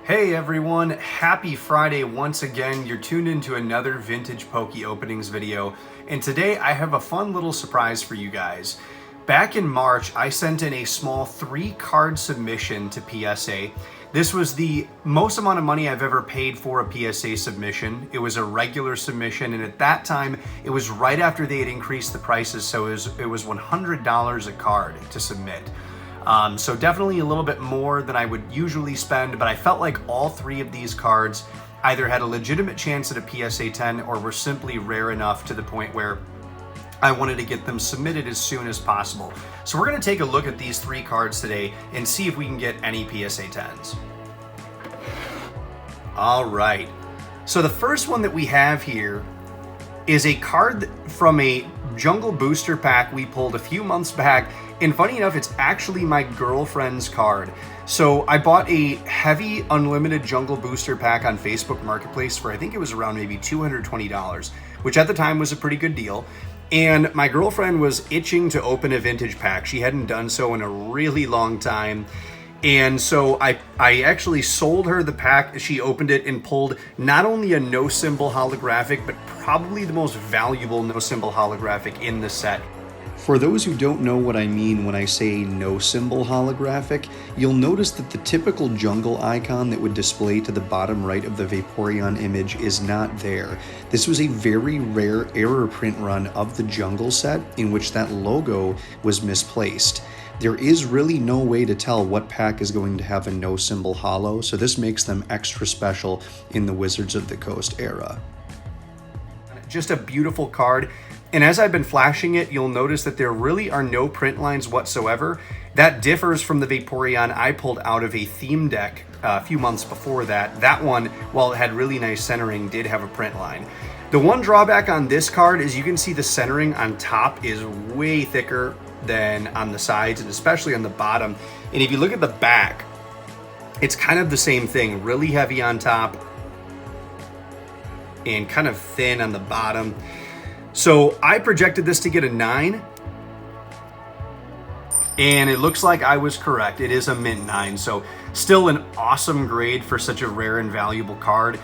Hey everyone, happy Friday once again. You're tuned into another vintage Poke openings video, and today I have a fun little surprise for you guys. Back in March, I sent in a small 3-card submission to PSA. This was the most amount of money I've ever paid for a PSA submission. It was a regular submission, and at that time, it was right after they had increased the prices, so it was $100 a card to submit. So definitely a little bit more than I would usually spend, but I felt like all 3 of these cards either had a legitimate chance at a PSA 10 or were simply rare enough to the point where I wanted to get them submitted as soon as possible. So we're going to take a look at these 3 cards today and see if we can get any PSA 10s. All right. So the first one that we have here is a card from a Jungle Booster pack we pulled a few months back. And funny enough, it's actually my girlfriend's card. So I bought a heavy unlimited Jungle Booster pack on Facebook Marketplace for I think it was around maybe $220, which at the time was a pretty good deal. And my girlfriend was itching to open a vintage pack. She hadn't done so in a really long time. And so I actually sold her the pack. She opened it and pulled not only a no symbol holographic, but probably the most valuable no symbol holographic in the set. For those who don't know what I mean when I say no symbol holographic, you'll notice that the typical jungle icon that would display to the bottom right of the Vaporeon image is not there. This was a very rare error print run of the jungle set in which that logo was misplaced. There is really no way to tell what pack is going to have a no symbol holo, so this makes them extra special in the Wizards of the Coast era. Just a beautiful card. And as I've been flashing it, you'll notice that there really are no print lines whatsoever. That differs from the Vaporeon I pulled out of a theme deck a few months before that. That one, while it had really nice centering, did have a print line. The one drawback on this card is you can see the centering on top is way thicker than on the sides, and especially on the bottom. And if you look at the back, it's kind of the same thing, really heavy on top and kind of thin on the bottom. So I projected this to get a 9, and it looks like I was correct. It is a mint 9, so still an awesome grade for such a rare and valuable card.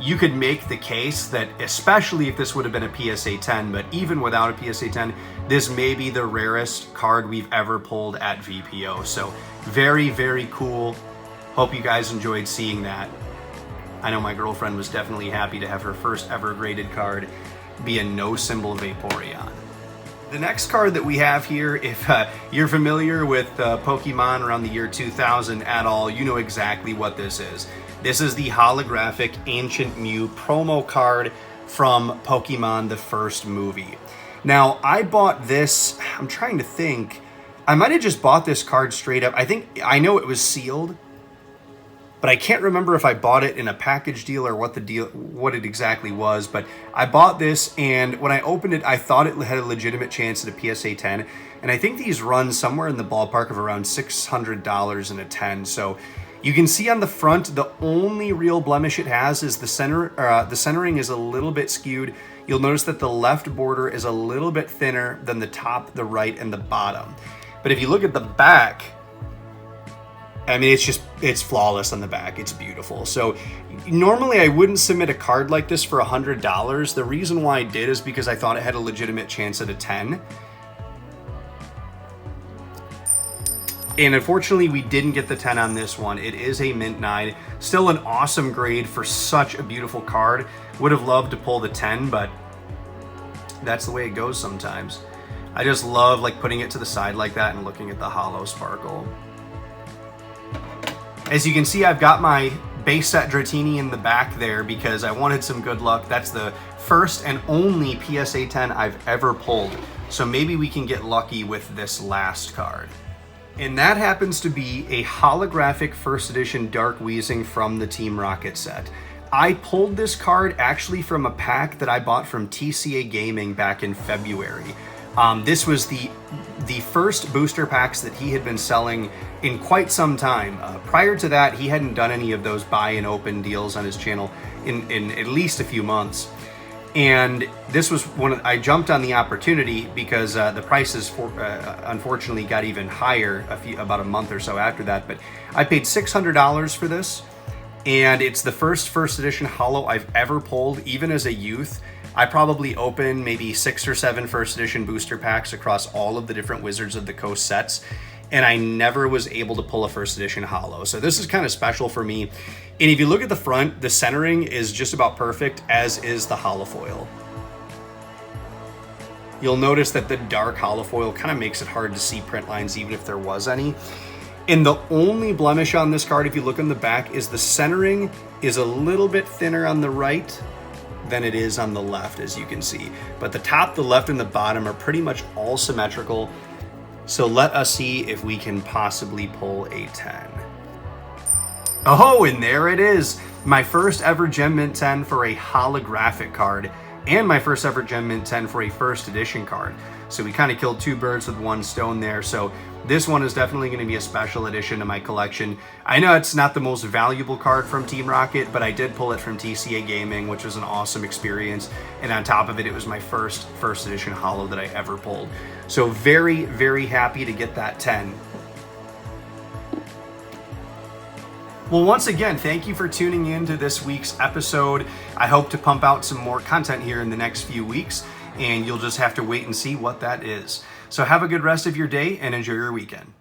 You could make the case that, especially if this would have been a PSA 10, but even without a PSA 10, this may be the rarest card we've ever pulled at VPO. So very, very cool. Hope you guys enjoyed seeing that. I know my girlfriend was definitely happy to have her first ever graded card be a no symbol Vaporeon. The next card that we have here, if you're familiar with Pokemon around the year 2000 at all, you know exactly what this is. This is the holographic Ancient Mew promo card from Pokemon the first movie. Now, I bought this, I'm trying to think, I might have just bought this card straight up. I know it was sealed, but I can't remember if I bought it in a package deal or what it exactly was. But I bought this, and when I opened it, I thought it had a legitimate chance at a PSA 10. And I think these run somewhere in the ballpark of around $600 in a 10. So you can see on the front, the only real blemish it has is the centering is a little bit skewed. You'll notice that the left border is a little bit thinner than the top, the right, and the bottom. But if you look at the back, I mean, it's flawless on the back. It's beautiful. So normally I wouldn't submit a card like this for $100. The reason why I did is because I thought it had a legitimate chance at a 10. And unfortunately, we didn't get the 10 on this one. It is a mint 9. Still an awesome grade for such a beautiful card. Would have loved to pull the 10, but that's the way it goes sometimes. I just love like putting it to the side like that and looking at the holo sparkle. As you can see, I've got my base set Dratini in the back there because I wanted some good luck. That's the first and only PSA 10 I've ever pulled. So maybe we can get lucky with this last card. And that happens to be a holographic first edition Dark Weezing from the Team Rocket set. I pulled this card actually from a pack that I bought from TCA Gaming back in February. This was the first booster packs that he had been selling in quite some time. Prior to that, he hadn't done any of those buy and open deals on his channel in at least a few months. And this was I jumped on the opportunity because the prices unfortunately got even higher about a month or so after that. But I paid $600 for this. And it's the first edition holo I've ever pulled, even as a youth. I probably opened maybe 6 or 7 first edition booster packs across all of the different Wizards of the Coast sets, and I never was able to pull a first edition holo. So this is kind of special for me. And if you look at the front, the centering is just about perfect, as is the holofoil. You'll notice that the dark holofoil kind of makes it hard to see print lines, even if there was any. And the only blemish on this card, if you look on the back, is the centering is a little bit thinner on the right than it is on the left, as you can see. But the top, the left, and the bottom are pretty much all symmetrical. So let us see if we can possibly pull a 10. Oh, and there it is. My first ever Gem Mint 10 for a holographic card, and my first ever Gem Mint 10 for a first edition card. So we kind of killed 2 birds with 1 stone there. So this one is definitely going to be a special addition to my collection. I know it's not the most valuable card from Team Rocket, but I did pull it from TCA Gaming, which was an awesome experience. And on top of it, it was my first edition holo that I ever pulled. So very, very happy to get that 10. Well, once again, thank you for tuning in to this week's episode. I hope to pump out some more content here in the next few weeks, and you'll just have to wait and see what that is. So have a good rest of your day and enjoy your weekend.